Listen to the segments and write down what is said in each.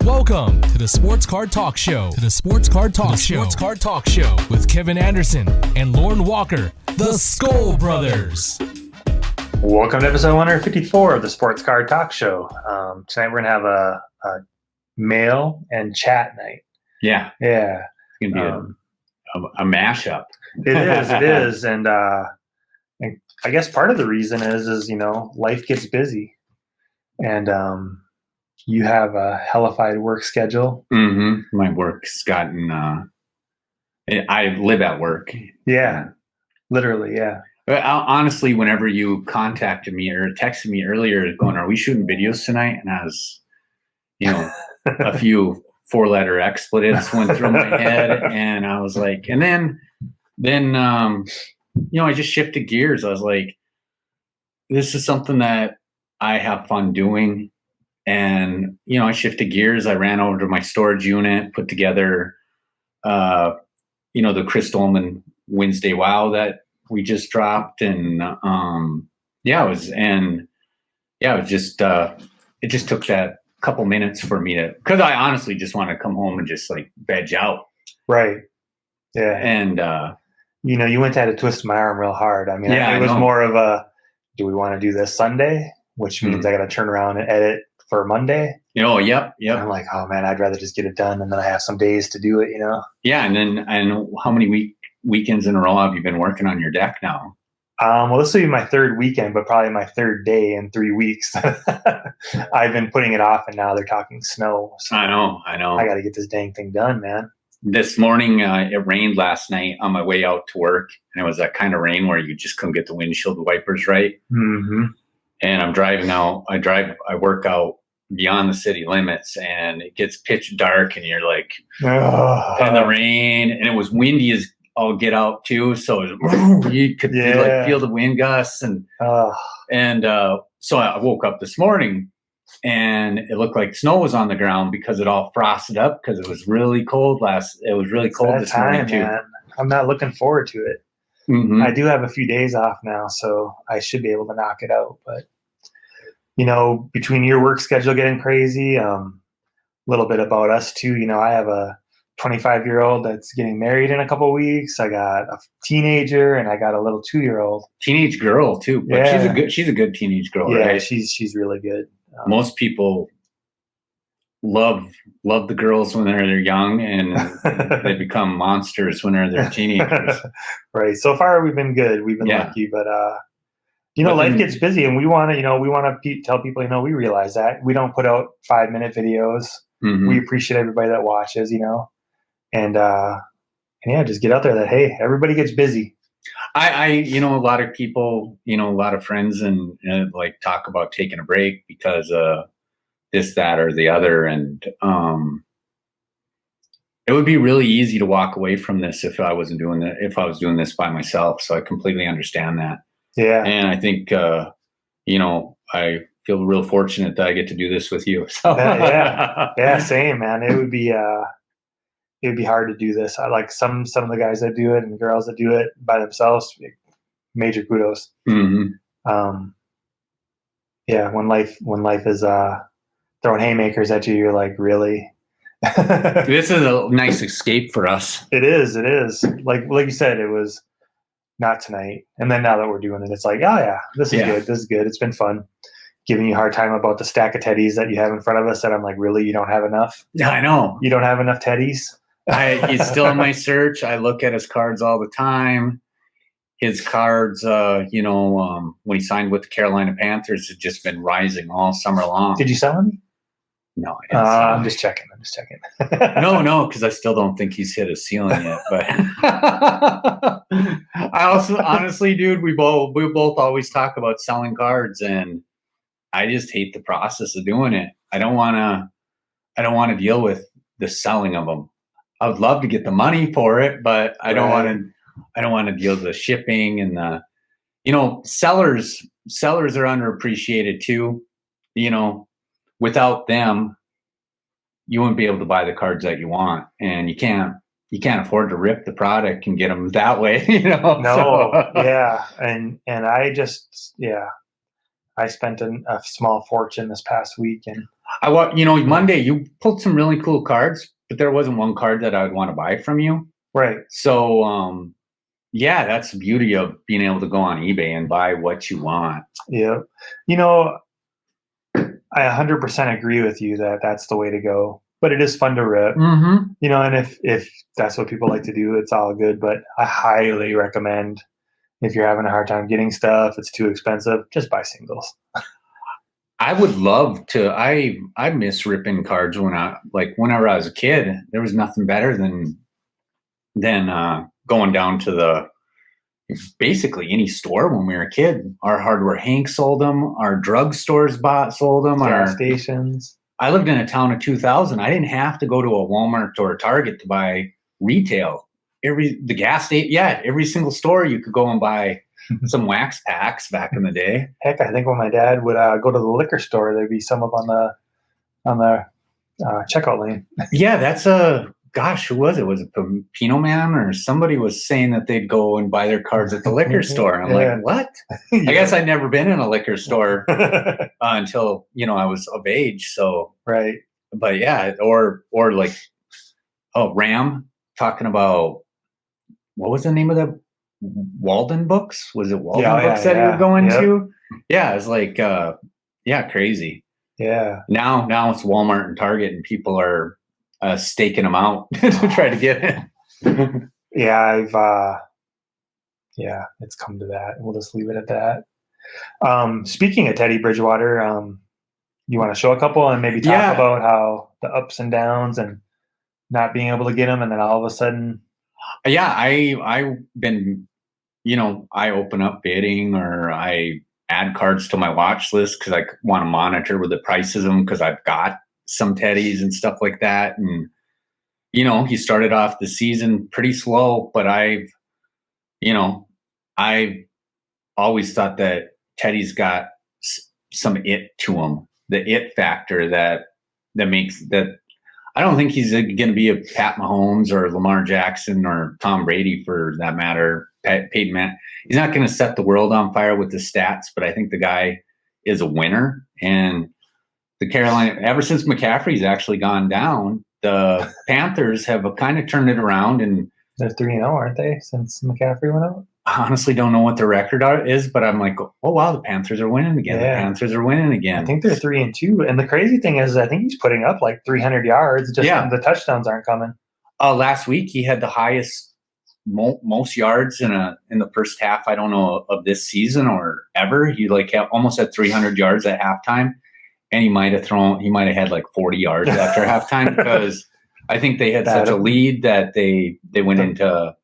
Welcome to the Sports Card Talk Show. Sports Card Talk Show with Kevin Anderson and Lorn Walker, the Skull Brothers. Welcome to episode 154 of the Sports Card Talk Show. Tonight we're gonna have a mail and chat night. Yeah. It's gonna be a mashup. It is, and I guess part of the reason is life gets busy, and you have a hellified work schedule. Mm-hmm. My work's gotten. I live at work. Yeah, literally. Yeah. But honestly, whenever you contacted me or texted me earlier, going, "Are we shooting videos tonight?" and I was, a few four-letter expletives went through my head, and I was like, and then I just shifted gears. I was like, this is something that I have fun doing. And, I shifted gears. I ran over to my storage unit, put together, the Chris Dolman Wednesday Wow that we just dropped. And, it just took that couple minutes for me because I honestly just want to come home and just like veg out. Right. Yeah. And, you went to have to twist my arm real hard. I mean, it was more of a, do we want to do this Sunday? Which means I got to turn around and edit for Monday. Yep. And I'm like, oh man, I'd rather just get it done, and then I have some days to do it. Yeah, and how many weekends in a row have you been working on your deck now? Well, this will be my third weekend, but probably my third day in 3 weeks. I've been putting it off, and now they're talking snow. So I know. I got to get this dang thing done, man. This morning, it rained last night on my way out to work, and it was that kind of rain where you just couldn't get the windshield wipers right. Mm-hmm. And I'm driving out. I work out beyond the city limits, and it gets pitch dark, and you're like, and the rain, and it was windy as all get out too. So you could feel the wind gusts, and so I woke up this morning, and it looked like snow was on the ground because it all frosted up because it was really cold this morning too. Man. I'm not looking forward to it. Mm-hmm. I do have a few days off now, so I should be able to knock it out. But, between your work schedule getting crazy, a little bit about us too. I have a 25-year-old that's getting married in a couple of weeks. I got a teenager, and I got a little 2-year-old. Teenage girl too. But she's a good teenage girl, yeah, right? She's really good. Most people love the girls when they're young, and they become monsters when they're teenagers. Right. So far we've been good. We've been lucky, but life gets busy, and we want to tell people, we realize that we don't put out 5-minute videos. Mm-hmm. We appreciate everybody that watches, and just get out there that, hey, everybody gets busy. I a lot of people, a lot of friends and like talk about taking a break because this, that, or the other. And it would be really easy to walk away from this if I was doing this by myself. So I completely understand that. Yeah. And I think, I feel real fortunate that I get to do this with you. So. Yeah, same, man. It would be hard to do this. I like some of the guys that do it and girls that do it by themselves. Major kudos. Mm-hmm. When life is throwing haymakers at you, you're like, really? This is a nice escape for us. It is. Like you said, it was not tonight. And then now that we're doing it, it's like, oh yeah, this is good. It's been fun. Giving you a hard time about the stack of teddies that you have in front of us that I'm like, really? You don't have enough? Yeah, I know. You don't have enough teddies? He's still in my search. I look at his cards all the time. His cards, when he signed with the Carolina Panthers, had just been rising all summer long. Did you sell any? No, I didn't sell I'm just checking. No, because I still don't think he's hit his ceiling yet. But I also, honestly, dude, we both always talk about selling cards, and I just hate the process of doing it. I don't want to deal with the selling of them. I would love to get the money for it, but I don't want to deal with the shipping and the, sellers are underappreciated too. Without them, you wouldn't be able to buy the cards that you want, and you can't afford to rip the product and get them that way. No, so. Yeah, and I just I spent a small fortune this past week, and Monday you pulled some really cool cards, but there wasn't one card that I would want to buy from you. Right. So, yeah, that's the beauty of being able to go on eBay and buy what you want. Yeah. I 100% agree with you that that's the way to go. But it is fun to rip. Mm-hmm. And if that's what people like to do, it's all good. But I highly recommend, if you're having a hard time getting stuff, it's too expensive, just buy singles. I would love to. I miss ripping cards whenever I was a kid. There was nothing better than going down to basically any store when we were a kid. Our Hardware Hank sold them. Our drugstores sold them. Gas stations. I lived in a town of 2,000. I didn't have to go to a Walmart or a Target to buy retail. Every single store you could go and buy some wax packs back in the day. Heck, I think when my dad would go to the liquor store, there'd be some up on the checkout lane. Yeah, that's who was it? Was it Pino Man or somebody was saying that they'd go and buy their cards at the liquor store? I'm like, what? I guess I'd never been in a liquor store until I was of age. So right, but yeah, or like Ram talking about what was the name of the Walden books? Was it Walden books that you were going to? Yeah, it's like crazy. Yeah. Now it's Walmart and Target, and people are staking them out to try to get it. Yeah, it's come to that. We'll just leave it at that. Speaking of Teddy Bridgewater, you want to show a couple and maybe talk about how the ups and downs and not being able to get them, and then all of a sudden. Yeah, I've been, I open up bidding or I add cards to my watch list because I want to monitor with the prices of them because I've got some Teddies and stuff like that. And, he started off the season pretty slow, but I've always thought that Teddy's got some it to him, the it factor that makes that. I don't think he's going to be a Pat Mahomes or Lamar Jackson or Tom Brady for that matter. Peyton Manning. He's not going to set the world on fire with the stats, but I think the guy is a winner. And the Carolina, ever since McCaffrey's actually gone down, the Panthers have kind of turned it around. And they're 3-0, aren't they, since McCaffrey went out? I honestly don't know what the record is, but I'm like, oh, wow, the Panthers are winning again. Yeah. The Panthers are winning again. I think they're 3-2. And the crazy thing is, I think he's putting up like 300 yards. Just the touchdowns aren't coming. Last week, he had the highest, most yards in the first half, I don't know, of this season or ever. He almost had 300 yards at halftime. And he might have had like 40 yards after halftime because I think they had such a lead that they went into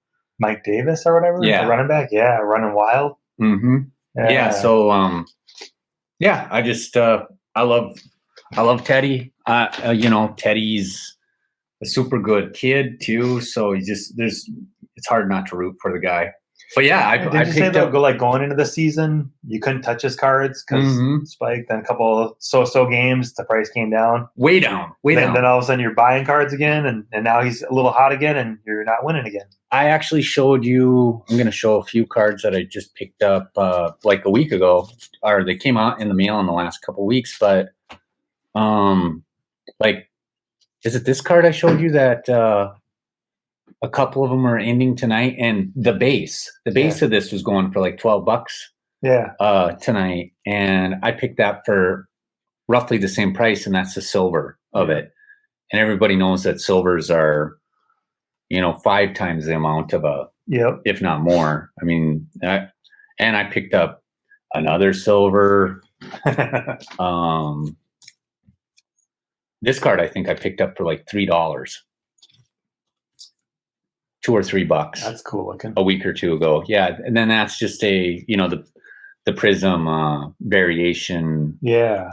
Mike Davis or whatever, the running back, running wild. Mm-hmm. Yeah. So, I just I love Teddy. Teddy's a super good kid too. So it's hard not to root for the guy. But did you say they'll go going into the season? You couldn't touch his cards because spiked. Then a couple of so games, the price came down, way down. Then all of a sudden you're buying cards again, and now he's a little hot again, and you're not winning again. I actually showed you. I'm going to show a few cards that I just picked up like a week ago, or they came out in the mail in the last couple of weeks. But is it this card I showed you that? A couple of them are ending tonight, and the base of this was going for like $12. Tonight, and I picked that for roughly the same price, and that's the silver of it. And everybody knows that silvers are, 5 times the amount of if not more. I mean, and I picked up another silver. This card I think I picked up for like $3. $2 or $3. That's cool looking. A week or two ago. Yeah. And then that's just the Prism variation. Yeah.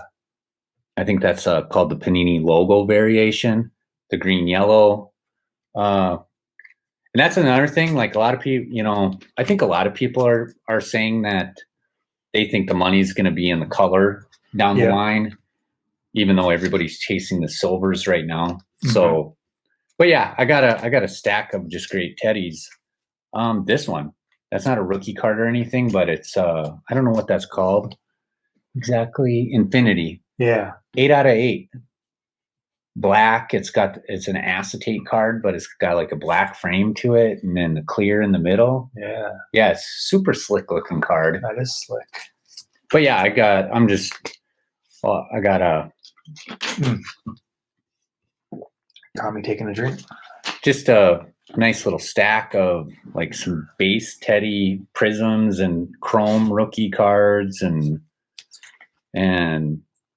I think that's called the Panini logo variation, the green, yellow. And that's another thing. Like a lot of people, I think a lot of people are saying that they think the money's going to be in the color down the line, even though everybody's chasing the silvers right now. Mm-hmm. So, but yeah, I got a stack of just great Teddies. This one, that's not a rookie card or anything, but it's I don't know what that's called exactly. Infinity. Yeah. 8 out of 8. black. It's an acetate card, but it's got like a black frame to it, and then the clear in the middle. Yeah, it's super slick looking card. That is slick. But yeah, I got a Tommy taking a drink. just a nice little stack of like some base Teddy prisms and chrome rookie cards, and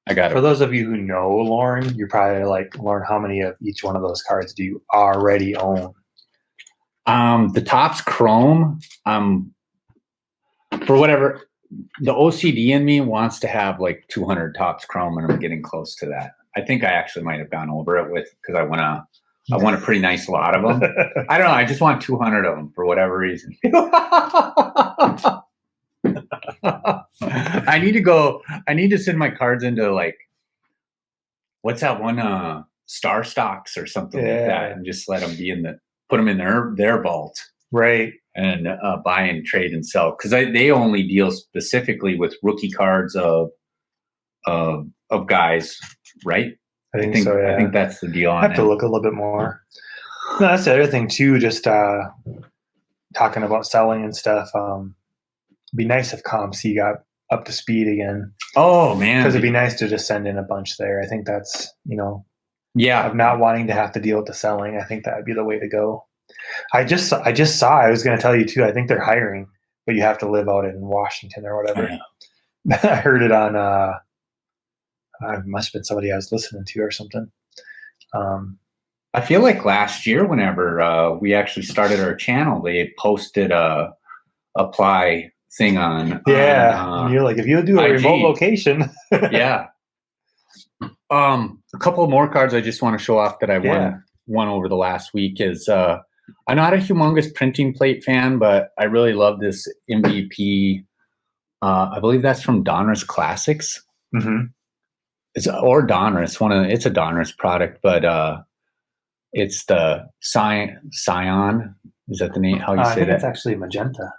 I got For those of you who know Lorn, you're probably like, Lorn, how many of each one of those cards do you already own? the Topps chrome. For whatever, the OCD in me wants to have like 200 Topps chrome, and I'm getting close to that. I think I actually might have gone over it because I want a pretty nice lot of them. I don't know. I just want 200 of them for whatever reason. I need to send my cards into like, what's that one, Star Stocks or something like that, and just let them put them in their vault. Right. And buy and trade and sell, because they only deal specifically with rookie cards of guys, right? I think so. Yeah. I think that's the deal. I have to look a little bit more. No, that's the other thing too. Just talking about selling and stuff. It'd be nice if ComC got up to speed again. Oh man, because it'd be nice to just send in a bunch there. I think that's of not wanting to have to deal with the selling. I think that would be the way to go. I just saw. I was going to tell you too. I think they're hiring, but you have to live out in Washington or whatever. I heard it on. It must have been somebody I was listening to or something. I feel like last year, whenever we actually started our channel, they posted a apply thing on. And you're like, if you do a IG. remote location. Yeah. A couple more cards I just want to show off that I won over the last week is I'm not a humongous printing plate fan, but I really love this MVP. I believe that's from Donruss Classics. Mm-hmm. It's a Donruss product, but it's the Scion. Is that the name? How you I say think that? it's actually magenta.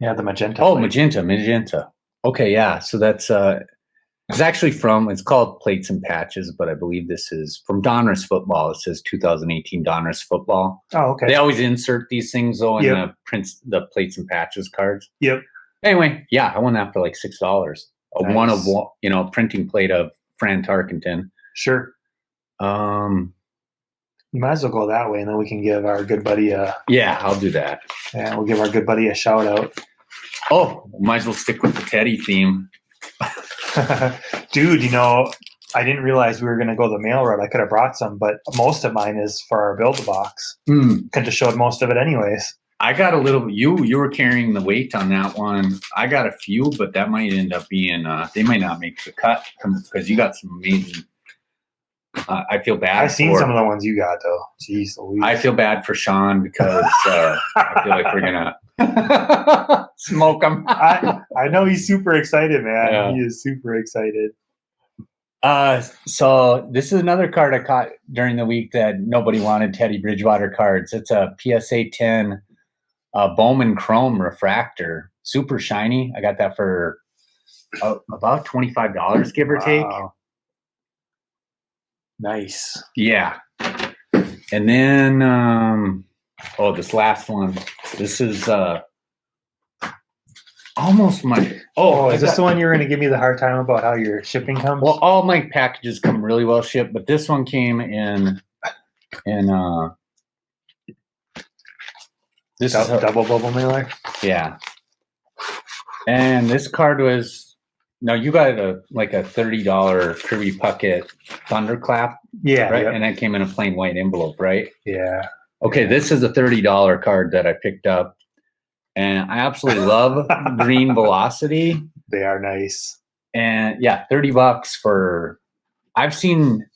Yeah, the magenta. Oh, plate. magenta. Okay, yeah. So that's it's actually it's called Plates and Patches, but I believe this is from Donruss Football. It says 2018 Donruss Football. Oh, okay. They always insert these things though in the Plates and Patches cards. Yep. Anyway, yeah, I won that for like $6. Nice. One of printing plate of Fran Tarkenton. Sure. You might as well go that way, and then we can give our good buddy a. Yeah, I'll do that. Yeah, we'll give our good buddy a shout out. Oh, might as well stick with the Teddy theme. Dude, I didn't realize we were going to go the mail route. I could have brought some, but most of mine is for our Build-A-Box. Could have showed most of it anyways. I got a little. You were carrying the weight on that one. I got a few, but that might end up being. They might not make the cut because you got some amazing. I feel bad. I've seen some of the ones you got though. Jeez Louise. I feel bad for Shawn because I feel like we're gonna smoke him. I know he's super excited, man. Yeah. He is super excited. So this is another card I caught during the week that nobody wanted. Teddy Bridgewater cards. It's a PSA 10 Bowman Chrome Refractor, super shiny. I got that for about $25, give or take. Nice. Yeah. And then this last one. This is almost my is this the one you were going to give me the hard time about how your shipping comes? Well, all my packages come really well shipped, but this one came in this is double bubble mailer. Yeah. And this card was you got a $30 Kirby Puckett Thunderclap. Yeah. Right. Yep. And that came in a plain white envelope, right? Yeah. Okay, this is a $30 card that I picked up. And I absolutely love Green Velocity. They are nice. And yeah, $30 for. I've seen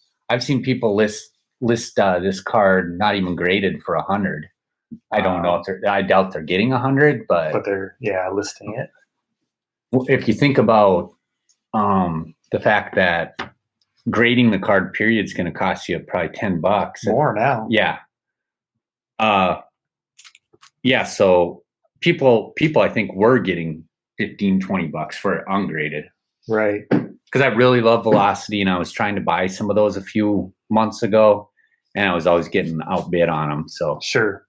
people list this card not even graded for 100. I don't know if I doubt they're getting 100, but they're listing it. If you think about the fact that grading the card period is going to cost you probably $10 more now. Yeah. So people I think were getting $15-$20 for it ungraded. Right. because I really love Velocity, and I was trying to buy some of those a few months ago, and I was always getting outbid on them. So Sure.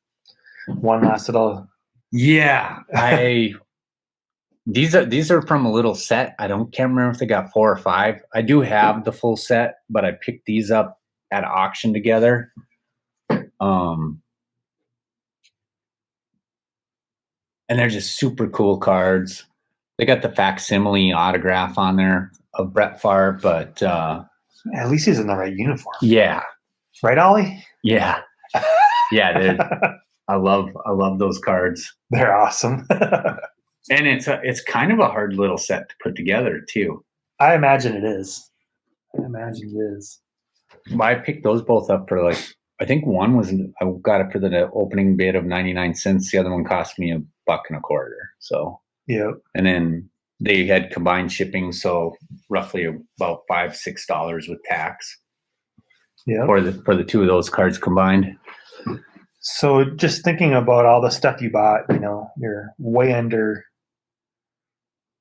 One last little. yeah, these are from a little set. Can't remember if they got 4 or 5. I do have the full set, but I picked these up at auction together. And they're just super cool cards. They got the facsimile autograph on there of Brett Favre, but At least he's in the right uniform. yeah. Right, Ollie? Yeah. Yeah, I love those cards. They're awesome. And it's kind of a hard little set to put together too. I imagine it is. I picked those both up for I think one was, I got it for the opening bid of 99 cents. The other one cost me $1.25. So, yeah. And then they had combined shipping. So roughly about $5-6 with tax. Yeah. For the two of those cards combined. So just thinking about all the stuff you bought, you're way under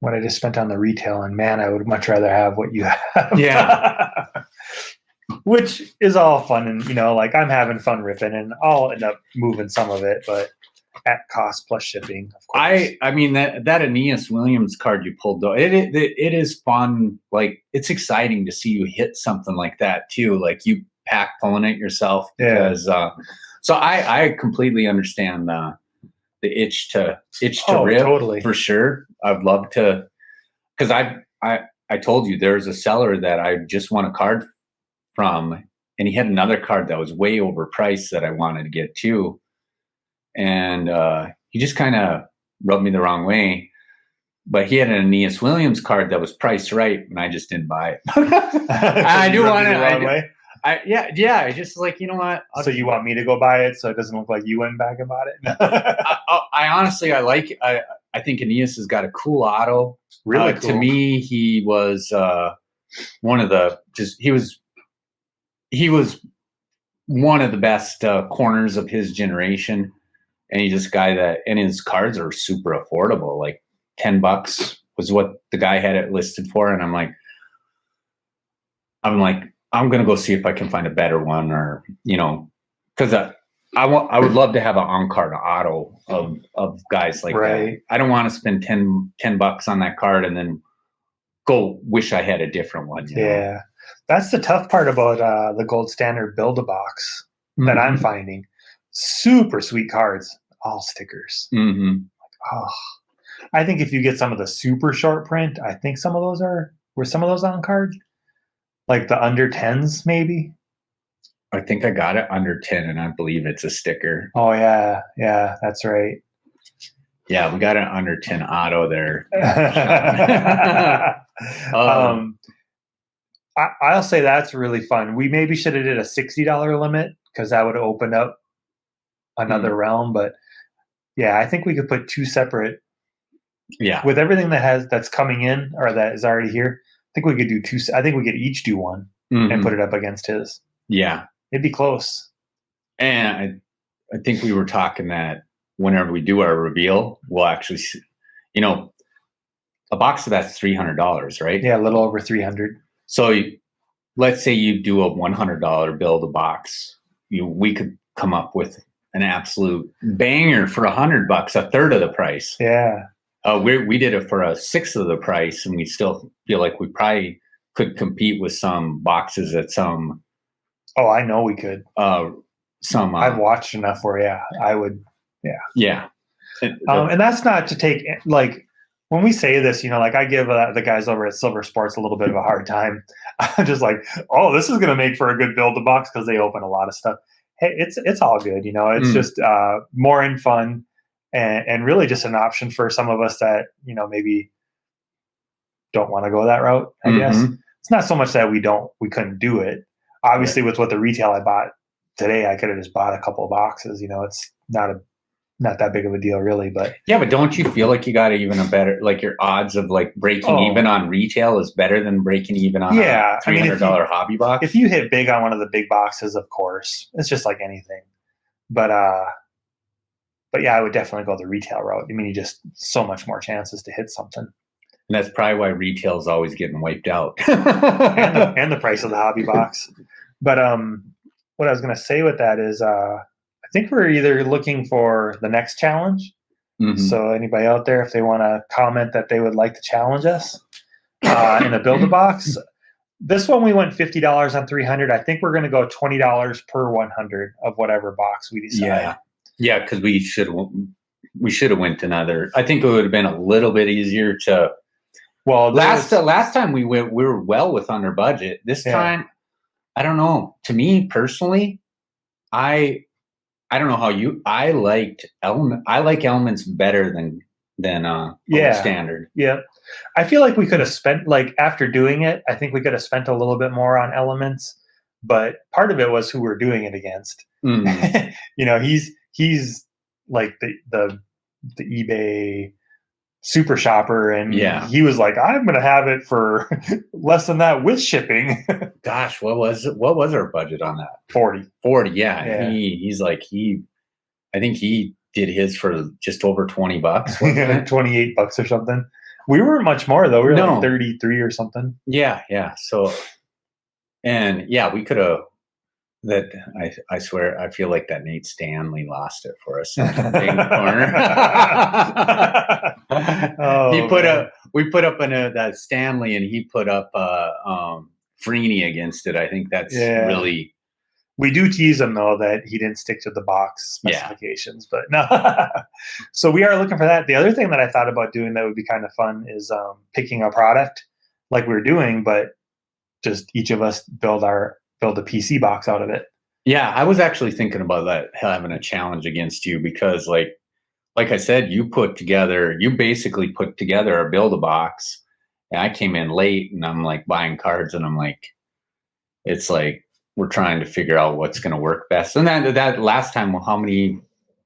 what I just spent on the retail, and man, I would much rather have what you have. Yeah. Which is all fun, and I'm having fun ripping, and I'll end up moving some of it, but at cost plus shipping, of course. I mean that Aeneas Williams card you pulled though, it is fun. Like, it's exciting to see you hit something like that too. Like, you pack pulling it yourself because so I completely understand the itch to rip. Totally. For sure. I'd love to, because I told you there's a seller that I just won a card from, and he had another card that was way overpriced that I wanted to get too. And he just kind of rubbed me the wrong way. But he had an Aeneas Williams card that was priced right, and I just didn't buy it. I do want to. Yeah. I just you know what? So you want me to go buy it so it doesn't look like you went back and bought it? I honestly, I think Aeneas has got a cool auto. Really cool. To me, he was one of the he was one of the best corners of his generation. And he's just a guy and his cards are super affordable. Like $10 was what the guy had it listed for. And I'm like, I'm going to go see if I can find a better one, or, because I would love to have an on-card auto of guys like that. I don't want to spend $10 on that card and then go wish I had a different one. You know? That's the tough part about the Gold Standard Build-A-Box that I'm finding. Super sweet cards, all stickers. Mm-hmm. I think if you get some of the super short print, I think some of those were some of those on card, like the under 10s maybe. I think I got it under 10, and I believe it's a sticker. Oh yeah, that's right. Yeah, we got an under 10 auto there. I'll say that's really fun. We maybe should have did a $60 limit, because that would have opened up another realm. But yeah, I think we could put two separate. Yeah, with everything that's coming in or that is already here, I think we could do two. I think we could each do one and put it up against his. Yeah, it'd be close. And I think we were talking that whenever we do our reveal, we'll actually, a box of that's $300, right? Yeah, a little over 300. So let's say you do a $100 Build-A-Box. We could come up with an absolute banger for $100, a third of the price. Yeah. We did it for a sixth of the price, and we still feel like we probably could compete with some boxes at some. Oh, I know we could. I've watched enough where, I would. Yeah. Yeah. And that's not to take, when we say this, I give the guys over at Silver Sports a little bit of a hard time. I'm just like, oh, this is going to make for a good Build-A-Box, because they open a lot of stuff. Hey, it's all good. It's just more in fun. And really just an option for some of us that, maybe don't want to go that route, I guess. It's not so much that we couldn't do it. Obviously, with what the retail I bought today, I could have just bought a couple of boxes. It's not that big of a deal, really. But yeah, but don't you feel like you got even a better, your odds of breaking even on retail is better than breaking even on a $300 hobby box? If you hit big on one of the big boxes, of course, it's just like anything. But yeah, I would definitely go the retail route. You just so much more chances to hit something. And that's probably why retail is always getting wiped out. and the price of the hobby box. But what I was going to say with that is I think we're either looking for the next challenge. Mm-hmm. So anybody out there, if they want to comment that they would like to challenge us in a Build-A-Box, this one we went $50 on 300. I think we're going to go $20 per 100 of whatever box we decide. Yeah, because we should have went another. I think it would have been a little bit easier to. Well, last time we were well with under budget. This time, I don't know. To me personally, I don't know how you. I like elements better than standard. Yeah, I feel like we could have spent, like, after doing it, I think we could have spent a little bit more on elements. But part of it was who we're doing it against. Mm. He's like the eBay super shopper, and he was like, I'm gonna have it for less than that with shipping. Gosh, what was our budget on that? 40. Yeah. He's like, I think he did his for just over $20, $28 or something. We weren't much more though. We were like 33 or something. Yeah. So, and we could have. That I swear, I feel like that Nate Stanley lost it for us in the corner. We put up that Stanley, and he put up Freeney against it. I think that's really. We do tease him though that he didn't stick to the box specifications, but no. So we are looking for that. The other thing that I thought about doing that would be kind of fun is picking a product like we're doing, but just each of us build a PC box out of it. Yeah, I was actually thinking about that, having a challenge against you, because like I said, you basically put together a Build-A-Box, and I came in late, and I'm like buying cards, and I'm like, it's like we're trying to figure out what's going to work best. And that last time, how many?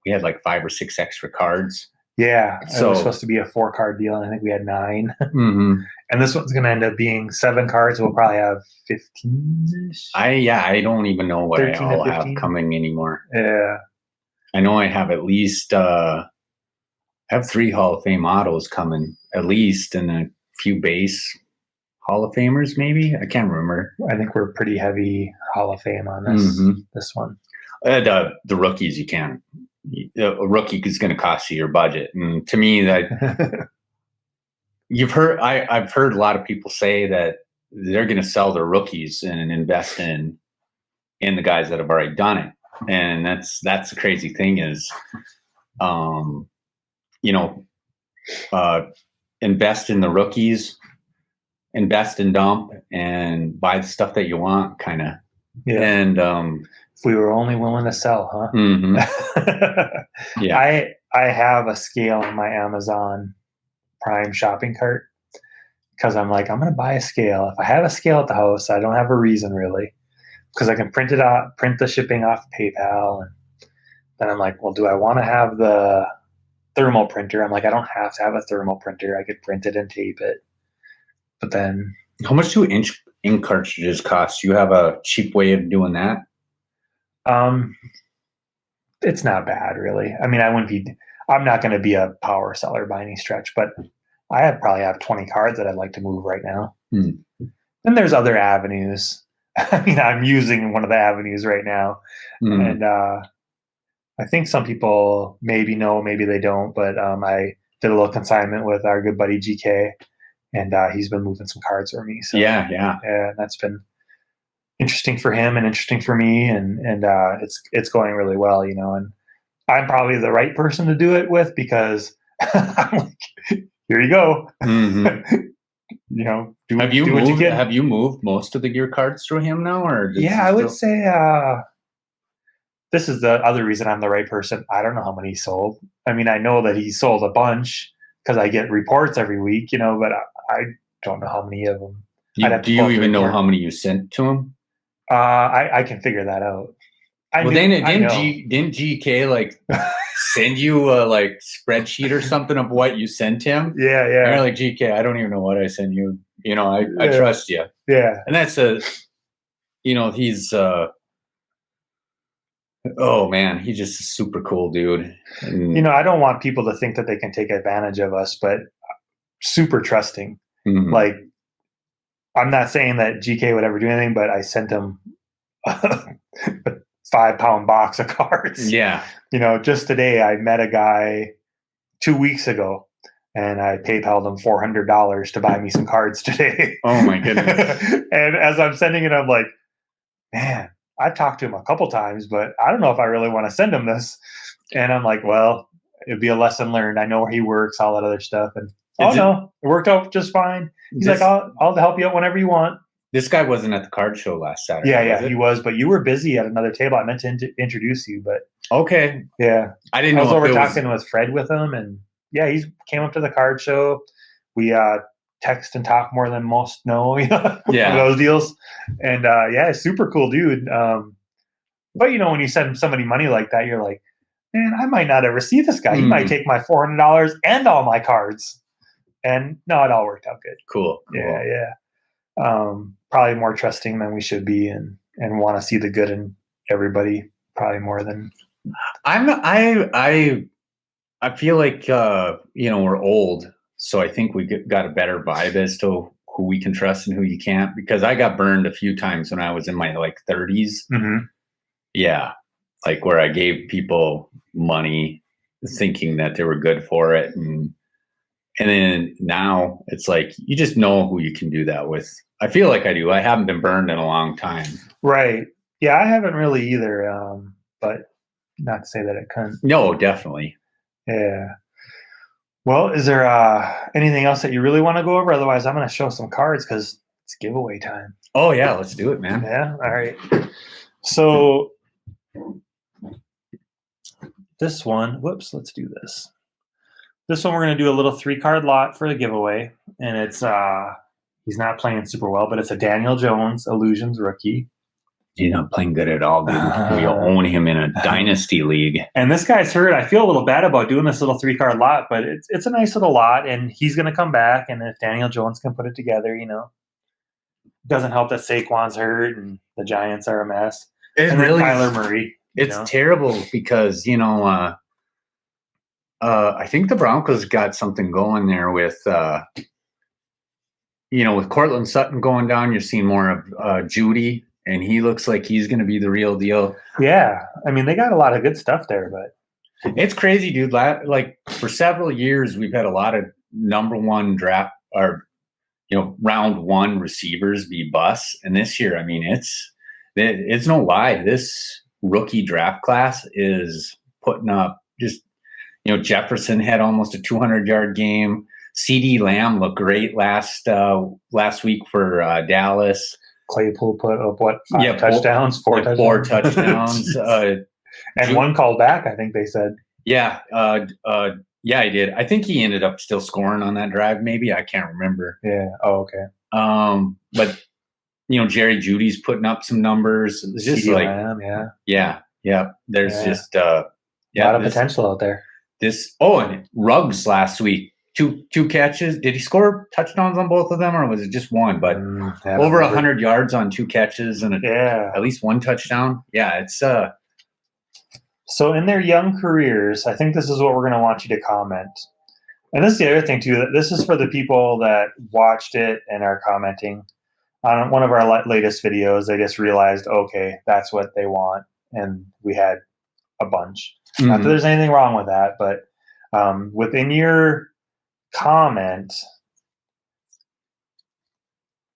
We had like 5 or 6 extra cards. Yeah, so it was supposed to be a 4-card deal, and I think we had 9. Mm-hmm. And this one's going to end up being 7 cards. We'll probably have 15-ish. I don't even know what I all have coming anymore. Yeah, I know I have at least I have 3 Hall of Fame autos coming at least, and a few base Hall of Famers maybe. I can't remember. I think we're pretty heavy Hall of Fame on this one. The rookies you can. A rookie is going to cost you your budget, and to me, that I've heard a lot of people say that they're going to sell their rookies and invest in the guys that have already done it, and that's the crazy thing is, invest in the rookies, invest in dump, and buy the stuff that you want, kind of, and if we were only willing to sell, huh? Mm-hmm. Yeah. I have a scale in my Amazon Prime shopping cart because I'm like, I'm going to buy a scale. If I have a scale at the house, I don't have a reason really, because I can print the shipping off PayPal. And then I'm like, well, do I want to have the thermal printer? I'm like, I don't have to have a thermal printer. I could print it and tape it. But then. How much do ink cartridges cost? You have a cheap way of doing that? It's not bad really. I mean, I'm not going to be a power seller by any stretch, but I probably have 20 cards that I'd like to move right now. Then there's other avenues. I mean, I'm using one of the avenues right now. And, I think some people maybe know, maybe they don't, but, I did a little consignment with our good buddy GK, and, he's been moving some cards for me. So yeah, that's been interesting for him and interesting for me, and it's going really well, and I'm probably the right person to do it with because I'm like, here you go. Mm-hmm. Have you moved most of your cards through him now, or I would say this is the other reason I'm the right person. I don't know how many he sold. I mean, I know that he sold a bunch because I get reports every week, but I don't know how many of them. Do you even know how many you sent to him? I can figure that out. Didn't GK like send you a like spreadsheet or something of what you sent him? Yeah. And you're like, GK, I don't even know what I sent you. I trust you. Yeah. And that's he's oh man, he's just a super cool dude. And, I don't want people to think that they can take advantage of us, but super trusting. Mhm. Like, I'm not saying that GK would ever do anything, but I sent him a 5-pound box of cards. Yeah. Just today I met a guy 2 weeks ago, and I PayPal'd him $400 to buy me some cards today. Oh my goodness. And as I'm sending it, I'm like, man, I've talked to him a couple times, but I don't know if I really want to send him this. And I'm like, well, it'd be a lesson learned. I know where he works, all that other stuff. And it worked out just fine. He's like, I'll help you out whenever you want. This guy wasn't at the card show last Saturday. Yeah, he was, but you were busy at another table. I meant to introduce you, but okay. Yeah. I didn't know. I was over talking with Fred with him, and yeah, he came up to the card show. We text and talk more than most know, Yeah. those deals. And super cool dude. But when you send somebody money like that, you're like, man, I might not ever see this guy. He might take my $400 and all my cards. And no, it all worked out good. Cool. Yeah. Probably more trusting than we should be, and want to see the good in everybody probably more than I feel like we're old, so I think we got a better vibe as to who we can trust and who you can't, because I got burned a few times when I was in my 30s. Mm-hmm. Yeah, like where I gave people money thinking that they were good for it, and then now it's like you just know who you can do that with. I feel like I do. I haven't been burned in a long time. Right. Yeah, I haven't really either. But not to say that it couldn't. No, definitely. Yeah. Well, is there anything else that you really want to go over? Otherwise, I'm going to show some cards because it's giveaway time. Oh, yeah. Let's do it, man. Yeah. All right. So this one, let's do this. This one, we're going to do a little 3-card lot for the giveaway. And it's, he's not playing super well, but it's a Daniel Jones Illusions rookie. He's not playing good at all, dude. We own him in a dynasty league. And this guy's hurt. I feel a little bad about doing this little 3-card lot, but it's a nice little lot, and he's going to come back. And if Daniel Jones can put it together, doesn't help that Saquon's hurt and the Giants are a mess. And really, Kyler Murray. It's terrible because, I think the Broncos got something going there with, with Cortland Sutton going down. You're seeing more of Judy. And he looks like he's going to be the real deal. Yeah. I mean, they got a lot of good stuff there, but it's crazy, dude. Like for several years, we've had a lot of number one draft or, round one receivers be busts. And this year, I mean, it's no lie. This rookie draft class is putting up just, Jefferson had almost a 200-yard game. CeeDee Lamb looked great last week for Dallas. Claypool put up five touchdowns, four touchdowns. 4 touchdowns. And one called back, I think they said. Yeah. Yeah, he did. I think he ended up still scoring on that drive, maybe. I can't remember. Yeah. Oh, okay. But Jerry Judy's putting up some numbers. It's just CeeDee like Lamb, yeah. There's just a lot of potential out there. And Ruggs last week. Two catches. Did he score touchdowns on both of them, or was it just one? But over 100 yards on 2 catches and at least 1 touchdown. Yeah, it's So in their young careers, I think this is what we're going to want you to comment. And this is the other thing too. This is for the people that watched it and are commenting on one of our latest videos. They just realized, okay, that's what they want, and we had a bunch. Mm-hmm. Not that there's anything wrong with that, but within your comment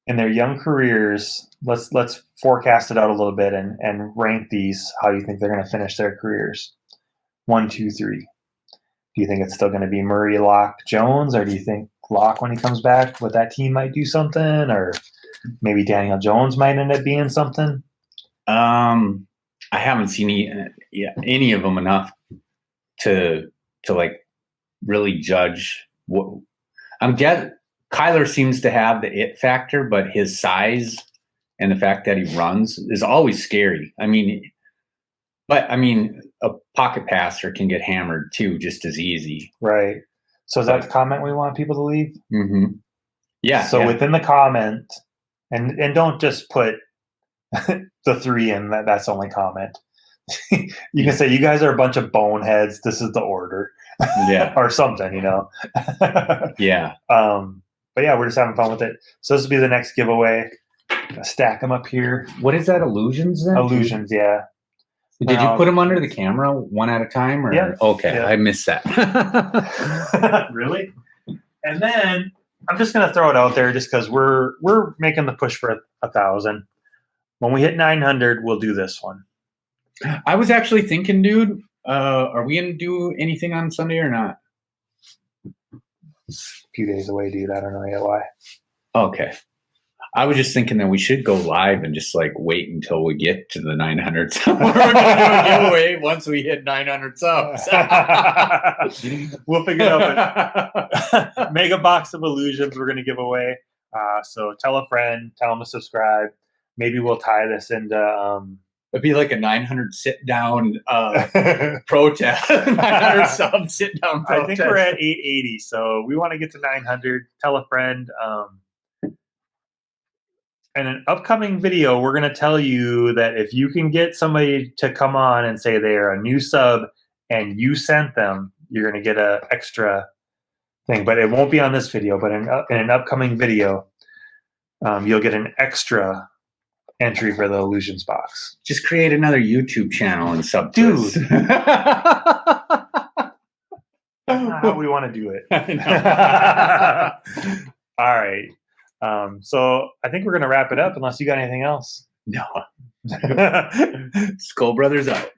in their young careers, let's forecast it out a little bit and rank these how you think they're going to finish their careers. 1, 2, 3. Do you think it's still going to be Murray, Locke, Jones, or do you think Locke, when he comes back with that team, might do something, or maybe Daniel Jones might end up being something? I haven't seen any of them enough to like really judge. Kyler seems to have the it factor, but his size and the fact that he runs is always scary. But a pocket passer can get hammered too, just as easy. Right. So is that the comment we want people to leave? Mm-hmm. Yeah. So within the comment, and don't just put the 3 in. That's only comment. You can say, you guys are a bunch of boneheads. This is the order. Yeah. or something, Yeah. But yeah, we're just having fun with it. So this will be the next giveaway. Stack them up here. What is that? Illusions then? Illusions, yeah. Did you put them under the camera one at a time? Or? Yeah. Okay, Yeah. I missed that. Really? And then I'm just gonna throw it out there just because we're making the push for 1,000. When we hit 900, we'll do this one. I was actually thinking, dude, are we gonna do anything on Sunday or not? It's a few days away, dude. I don't know yet why. Okay. I was just thinking that we should go live and just like wait until we get to the 900 subs. We're going to do a giveaway once we hit 900 subs. We'll figure it out. Mega box of illusions we're going to give away. So tell a friend, tell them to subscribe. Maybe we'll tie this into... It'd be like a 900 sit down protest. 900 sub sit down protest. I think we're at 880, so we want to get to 900. Tell a friend. In an upcoming video, we're going to tell you that if you can get somebody to come on and say they're a new sub and you sent them, you're going to get an extra thing. But it won't be on this video, but in an upcoming video, you'll get an extra entry for the illusions box. Just create another YouTube channel and sub. Dude. That's not how we want to do it. All right. So I think we're going to wrap it up unless you got anything else. No. Skull Brothers out.